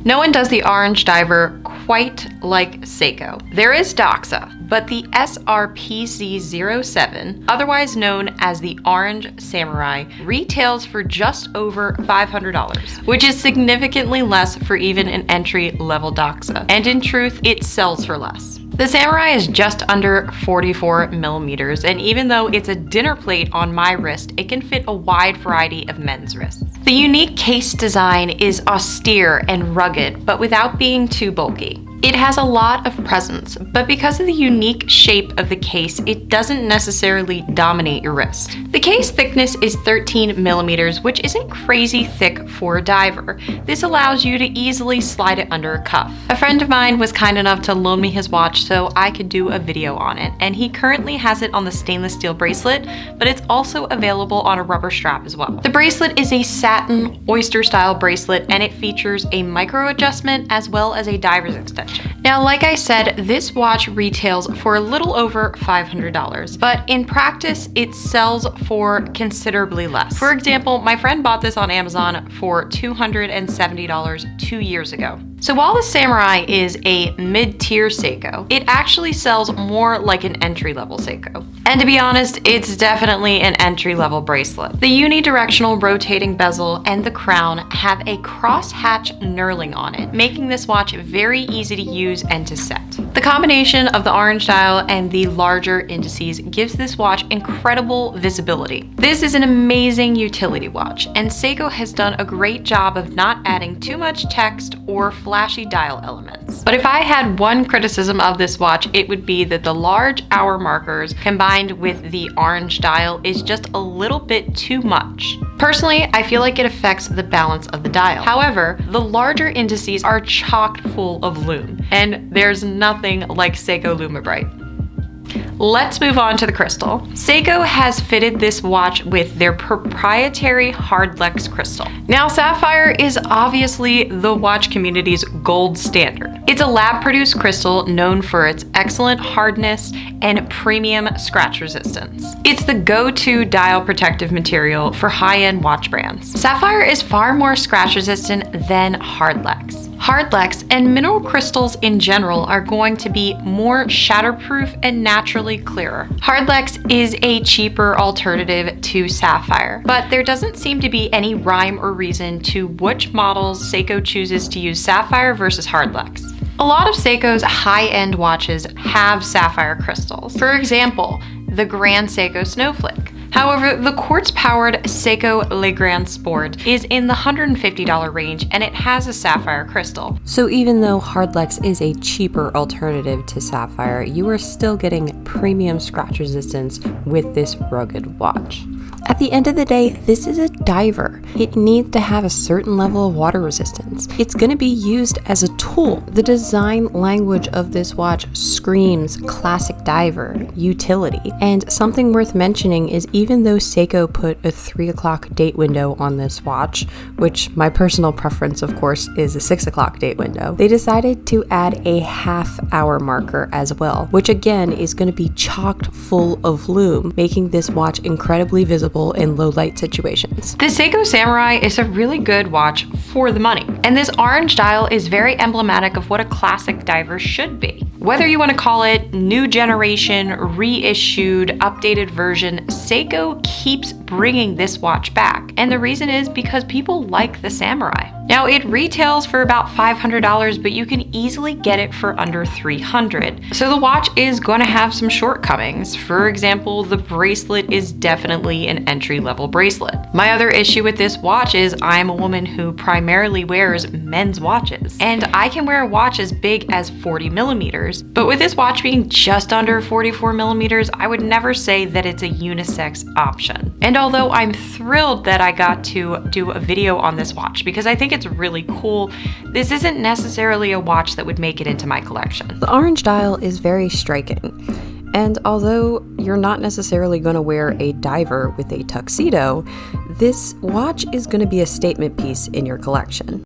No one does the orange diver quite like Seiko. There is Doxa, but the SRPC07, otherwise known as the Orange Samurai, retails for just over $500, which is significantly less for even an entry-level Doxa. And in truth, it sells for less. The Samurai is just under 44 millimeters, and even though it's a dinner plate on my wrist, it can fit a wide variety of men's wrists. The unique case design is austere and rugged, but without being too bulky. It has a lot of presence, but because of the unique shape of the case, it doesn't necessarily dominate your wrist. The case thickness is 13 millimeters, which isn't crazy thick for a diver. This allows you to easily slide it under a cuff. A friend of mine was kind enough to loan me his watch so I could do a video on it, and he currently has it on the stainless steel bracelet, but it's also available on a rubber strap as well. The bracelet is a satin oyster style bracelet, and it features a micro adjustment as well as a diver's extension. Now, like I said, this watch retails for a little over $500, but in practice, it sells for considerably less. For example, my friend bought this on Amazon for $270 2 years ago. So while the Samurai is a mid-tier Seiko, it actually sells more like an entry-level Seiko. And to be honest, it's definitely an entry-level bracelet. The unidirectional rotating bezel and the crown have a cross-hatch knurling on it, making this watch very easy to use and to set. The combination of the orange dial and the larger indices gives this watch incredible visibility. This is an amazing utility watch, and Seiko has done a great job of not adding too much text or flashy dial elements. But if I had one criticism of this watch, it would be that the large hour markers combined with the orange dial is just a little bit too much. Personally, I feel like it affects the balance of the dial. However, the larger indices are chock full of lume, and there's nothing like Seiko Lumibrite. Let's move on to the crystal. Seiko has fitted this watch with their proprietary Hardlex crystal. Now, sapphire is obviously the watch community's gold standard. It's a lab-produced crystal known for its excellent hardness and premium scratch resistance. It's the go-to dial protective material for high-end watch brands. Sapphire is far more scratch resistant than Hardlex. Hardlex and mineral crystals in general are going to be more shatterproof and naturally clearer. Hardlex is a cheaper alternative to sapphire, but there doesn't seem to be any rhyme or reason to which models Seiko chooses to use sapphire versus Hardlex. A lot of Seiko's high-end watches have sapphire crystals. For example, the Grand Seiko Snowflake. However, the quartz-powered Seiko Le Grand Sport is in the $150 range, and it has a sapphire crystal. So even though Hardlex is a cheaper alternative to sapphire, you are still getting premium scratch resistance with this rugged watch. At the end of the day, this is a diver. It needs to have a certain level of water resistance. It's going to be used as a tool. The design language of this watch screams classic diver, utility. And something worth mentioning is even though Seiko put a 3 o'clock date window on this watch, which my personal preference of course is a 6 o'clock date window, they decided to add a half-hour marker as well, which again is going to be chocked full of lume, making this watch incredibly visible in low light situations. The Seiko Samurai is a really good watch for the money, and this orange dial is very emblematic of what a classic diver should be. Whether you want to call it new generation, reissued, updated version, Seiko keeps bringing this watch back, and the reason is because people like the Samurai. Now, it retails for about $500, but you can easily get it for under $300. So the watch is going to have some shortcomings. For example, the bracelet is definitely an entry-level bracelet. My other issue with this watch is I'm a woman who primarily wears men's watches, and I can wear a watch as big as 40 millimeters. But with this watch being just under 44 millimeters, I would never say that it's a unisex option. And although I'm thrilled that I got to do a video on this watch because I think it's really cool, this isn't necessarily a watch that would make it into my collection. The orange dial is very striking. And although you're not necessarily going to wear a diver with a tuxedo, this watch is going to be a statement piece in your collection.